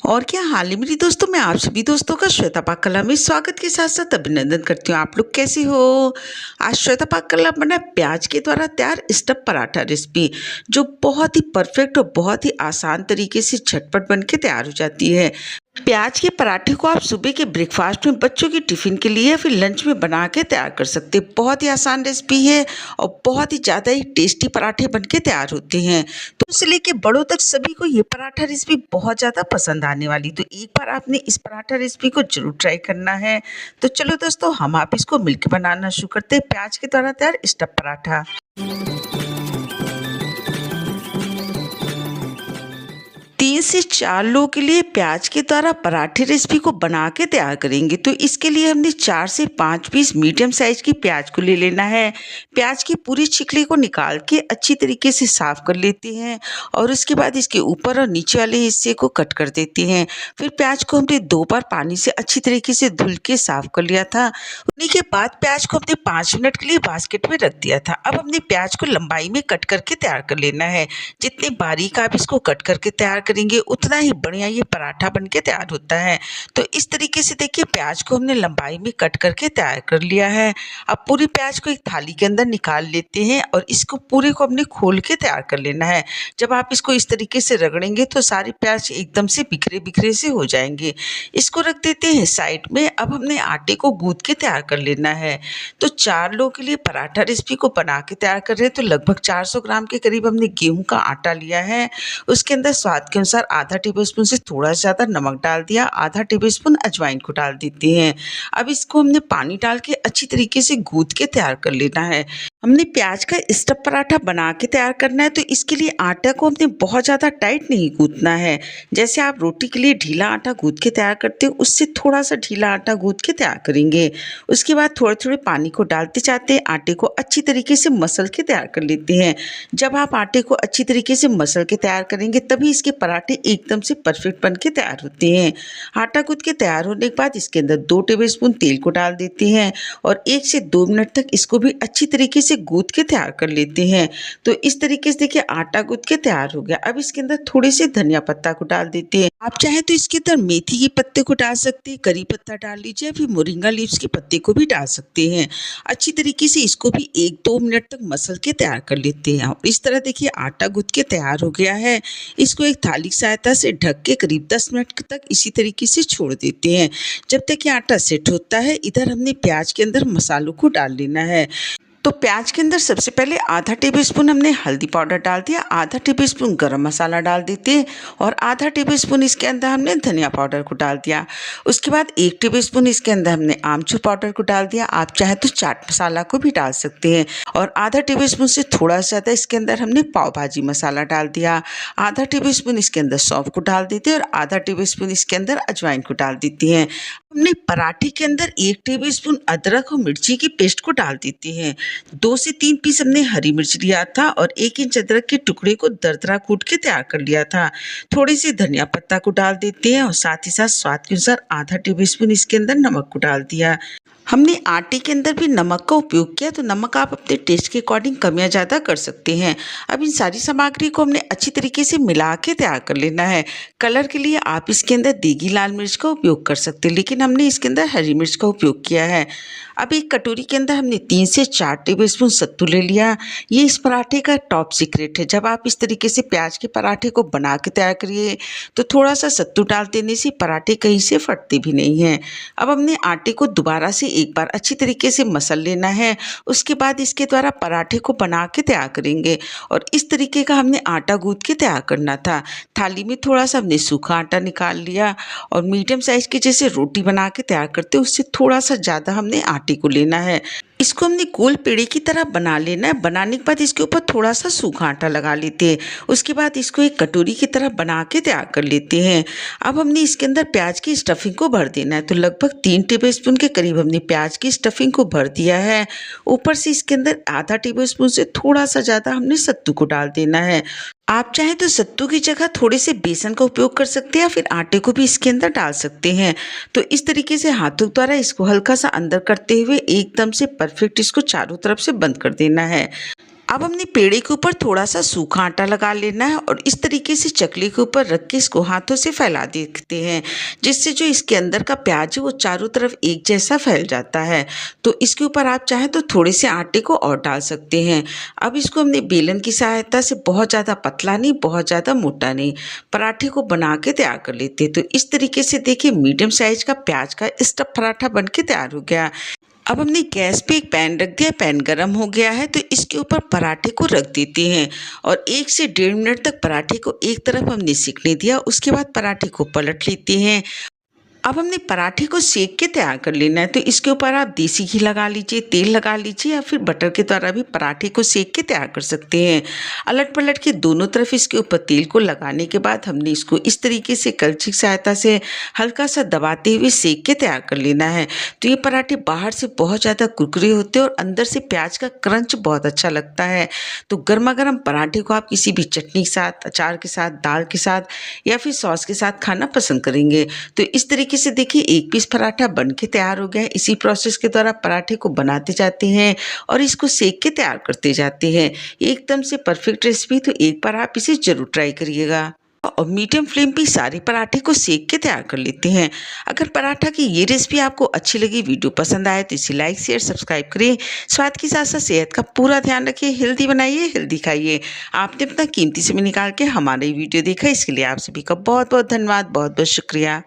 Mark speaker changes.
Speaker 1: और क्या हाल है मेरी दोस्तों। मैं आप सभी दोस्तों का श्वेता पाककला में स्वागत के साथ साथ अभिनंदन करती हूँ। आप लोग कैसे हो। आज श्वेता पाककला बना प्याज के द्वारा तैयार स्टफ पराठा रेसिपी, जो बहुत ही परफेक्ट और बहुत ही आसान तरीके से झटपट बन के तैयार हो जाती है। प्याज के पराठे को आप सुबह के ब्रेकफास्ट में, बच्चों के टिफ़िन के लिए या फिर लंच में बना के तैयार कर सकते हैं। बहुत ही आसान रेसिपी है और बहुत ही ज़्यादा ही टेस्टी पराठे बन के तैयार होते हैं। तो से लेके बड़ों तक सभी को ये पराठा रेसिपी बहुत ज़्यादा पसंद आने वाली। तो एक बार आपने इस पराठा रेसिपी को ज़रूर ट्राई करना है। तो चलो दोस्तों, हम आप इसको मिलकर बनाना शुरू करते हैं। प्याज के द्वारा तैयार स्टफ पराठा। 3 से 4 लोगों के लिए प्याज के द्वारा पराठे रेसिपी को बना के तैयार करेंगे। तो इसके लिए हमने 4 से 5 पीस मीडियम साइज की प्याज को ले लेना है। प्याज की पूरी छिकली को निकाल के अच्छी तरीके से साफ कर लेते हैं और उसके बाद इसके ऊपर और नीचे वाले हिस्से को कट कर देते हैं। फिर प्याज को हमने 2 बार पानी से अच्छी तरीके से धुल के साफ कर लिया था। उन्हीं के बाद प्याज को हमने 5 मिनट के लिए बास्केट में रख दिया था। अब हमने प्याज को लंबाई में कट करके तैयार कर लेना है। जितने बारीक आप इसको कट करके तैयार करेंगे उतना ही बढ़िया ये पराठा बन के तैयार होता है। तो इस तरीके से देखिए, प्याज को हमने लंबाई में कट करके तैयार कर लिया है। अब पूरी प्याज को एक थाली के अंदर निकाल लेते हैं और इसको पूरे को हमने खोल के तैयार कर लेना है। जब आप इसको इस तरीके से रगड़ेंगे तो सारी प्याज एकदम से बिखरे बिखरे से हो जाएंगे। इसको रख देते हैं साइड में। अब हमने आटे को गूंथ के तैयार कर लेना है। तो 4 लोगों के लिए पराठा रेसिपी को बना के तैयार कर रहे हैं। तो लगभग 400 ग्राम के करीब हमने गेहूं का आटा लिया है। उसके अंदर स्वाद के अनुसार आधा टेबलस्पून से थोड़ा ज़्यादा नमक डाल दिया, आधा टेबलस्पून अजवाइन को डाल देते हैं। अब इसको हमने पानी डाल के अच्छी तरीके से गूंथ के तैयार कर लेना है। हमने प्याज का स्टफ पराठा बना के तैयार करना है। तो इसके लिए आटा को हमने बहुत ज़्यादा टाइट नहीं गूंथना है। जैसे आप रोटी के लिए ढीला आटा गूंथ के तैयार करते हो, उससे थोड़ा सा ढीला आटा गूंथ के तैयार करेंगे। उसके बाद थोड़े थोड़े पानी को डालते जाते आटे को अच्छी तरीके से मसल के तैयार कर लेते हैं। जब आप आटे को अच्छी तरीके से मसल के तैयार करेंगे तभी इसके पराठे एकदम से परफेक्ट बन के तैयार होते हैं। आटा गूंथ के तैयार होने के बाद इसके अंदर 2 टेबलस्पून तेल को डाल देते हैं और 1 से 2 मिनट तक इसको भी अच्छी तरीके से गूंथ के तैयार कर लेते हैं। तो इस तरीके से देखिए, आटा गूंथ के तैयार हो गया। अब इसके अंदर थोड़े से धनिया पत्ता को डाल देते हैं। आप चाहे तो इसके अंदर मेथी के पत्ते को डाल सकते हैं, करी पत्ता डाल लीजिए, फिर मोरिंगा लीव्स के पत्ते को भी डाल सकते हैं। अच्छी तरीके से इसको भी 1-2 मिनट तक मसल के तैयार कर लेते हैं। इस तरह देखिए, आटा गूंथ के तैयार हो गया है। इसको एक थाली की सहायता से ढक के करीब 10 मिनट तक इसी तरीके से छोड़ देते हैं। जब तक ये आटा सेट होता है, इधर हमने प्याज के अंदर मसालों को डाल लेना है। तो प्याज के अंदर सबसे पहले आधा टेबलस्पून हमने हल्दी पाउडर डाल दिया, आधा टेबलस्पून गरम मसाला डाल देते हैं और आधा टेबलस्पून इसके अंदर हमने धनिया पाउडर को डाल दिया। उसके बाद 1 टेबलस्पून इसके अंदर हमने आमचूर पाउडर को डाल दिया। आप चाहे तो चाट मसाला को भी डाल सकते हैं। और आधा टेबलस्पून से थोड़ा ज़्यादा इसके अंदर हमने पाव भाजी मसाला डाल दिया। आधा टेबलस्पून इसके अंदर सौंफ को डाल देते हैं और आधा टेबलस्पून इसके अंदर अजवाइन को डाल देती हैं। हमने पराठे के अंदर 1 टेबलस्पून अदरक और मिर्ची की पेस्ट को डाल देते हैं। 2 से 3 पीस हमने हरी मिर्च लिया था और 1 इंच अदरक के टुकड़े को दरदरा कूट के तैयार कर लिया था। थोड़ी सी धनिया पत्ता को डाल देते हैं और साथ ही साथ स्वाद के अनुसार आधा टेबलस्पून इसके अंदर नमक को डाल दिया। हमने आटे के अंदर भी नमक का उपयोग किया, तो नमक आप अपने टेस्ट के अकॉर्डिंग कम या ज़्यादा कर सकते हैं। अब इन सारी सामग्री को हमने अच्छी तरीके से मिला के तैयार कर लेना है। कलर के लिए आप इसके अंदर देगी लाल मिर्च का उपयोग कर सकते हैं, लेकिन हमने इसके अंदर हरी मिर्च का उपयोग किया है। अब एक कटोरी के अंदर हमने 3 से 4 टेबलस्पून सत्तू ले लिया। ये इस पराठे का टॉप सीक्रेट है। जब आप इस तरीके से प्याज के पराठे को बना के तैयार करिए तो थोड़ा सा सत्तू डाल देने से पराठे कहीं से फटते भी नहीं हैं। अब हमने आटे को दोबारा से एक बार अच्छी तरीके से मसल लेना है। उसके बाद इसके द्वारा पराठे को बना के तैयार करेंगे और इस तरीके का हमने आटा गूंथ के तैयार करना था। थाली में थोड़ा सा हमने सूखा आटा निकाल लिया और मीडियम साइज की जैसे रोटी बना के तैयार करते उससे थोड़ा सा ज़्यादा हमने आटे को लेना है। इसको हमने गोल पेड़े की तरह बना लेना है। बनाने के बाद इसके ऊपर थोड़ा सा सूखा आटा लगा लेते हैं। उसके बाद इसको एक कटोरी की तरह बना के तैयार कर लेते हैं। अब हमने इसके अंदर प्याज की स्टफिंग को भर देना है। तो लगभग 3 टेबलस्पून के करीब हमने प्याज की स्टफिंग को भर दिया है। ऊपर से इसके अंदर आधा टेबलस्पून से थोड़ा सा ज़्यादा हमने सत्तू को डाल देना है। आप चाहें तो सत्तू की जगह थोड़े से बेसन का उपयोग कर सकते हैं या फिर आटे को भी इसके अंदर डाल सकते हैं। तो इस तरीके से हाथों द्वारा इसको हल्का सा अंदर करते हुए एकदम से परफेक्ट इसको चारों तरफ से बंद कर देना है। अब हमने पेड़े के ऊपर थोड़ा सा सूखा आटा लगा लेना है और इस तरीके से चकली के ऊपर रख के इसको हाथों से फैला देते हैं, जिससे जो इसके अंदर का प्याज है वो चारों तरफ एक जैसा फैल जाता है। तो इसके ऊपर आप चाहें तो थोड़े से आटे को और डाल सकते हैं। अब इसको हमने बेलन की सहायता से बहुत ज़्यादा पतला नहीं, बहुत ज़्यादा मोटा नहीं, पराठे को बना के तैयार कर लेते हैं। तो इस तरीके से देखिए मीडियम साइज का प्याज का स्टफ पराठा बन के तैयार हो गया। अब हमने गैस पे एक पैन रख दिया, पैन गरम हो गया है तो इसके ऊपर पराठे को रख देते हैं और 1 से 1.5 मिनट तक पराठे को एक तरफ हमने सिकने दिया। उसके बाद पराठे को पलट लेते हैं। अब हमने पराठे को सेक के तैयार कर लेना है। तो इसके ऊपर आप देसी घी लगा लीजिए, तेल लगा लीजिए या फिर बटर के द्वारा भी पराठे को सेक के तैयार कर सकते हैं। अलट पलट के दोनों तरफ इसके ऊपर तेल को लगाने के बाद हमने इसको इस तरीके से कलछी की सहायता से हल्का सा दबाते हुए सेक के तैयार कर लेना है। तो ये पराठे बाहर से बहुत ज़्यादा कुरकुरे होते हैं और अंदर से प्याज का क्रंच बहुत अच्छा लगता है। तो गर्मा गर्म पराठे को आप किसी भी चटनी के साथ, अचार के साथ, दाल के साथ या फिर सॉस के साथ खाना पसंद करेंगे। तो इस तरीके से देखिए एक पीस पराठा बन के तैयार हो गया है। इसी प्रोसेस के द्वारा पराठे को बनाते जाते हैं और इसको सेक के तैयार करते जाते हैं। एकदम से परफेक्ट रेसिपी, तो एक बार आप इसे जरूर ट्राई करिएगा। और मीडियम फ्लेम पे सारे पराठे को सेक के तैयार कर लेते हैं। अगर पराठा की ये रेसिपी आपको अच्छी लगी, वीडियो पसंद आए तो इसे लाइक शेयर सब्सक्राइब करिए। स्वाद के साथ साथ सेहत का पूरा ध्यान रखिए। हेल्दी बनाइए, हेल्दी खाइए। आपने अपना कीमती समय निकाल के हमारी वीडियो देखा, इसके लिए आप सभी का बहुत बहुत धन्यवाद, बहुत बहुत शुक्रिया।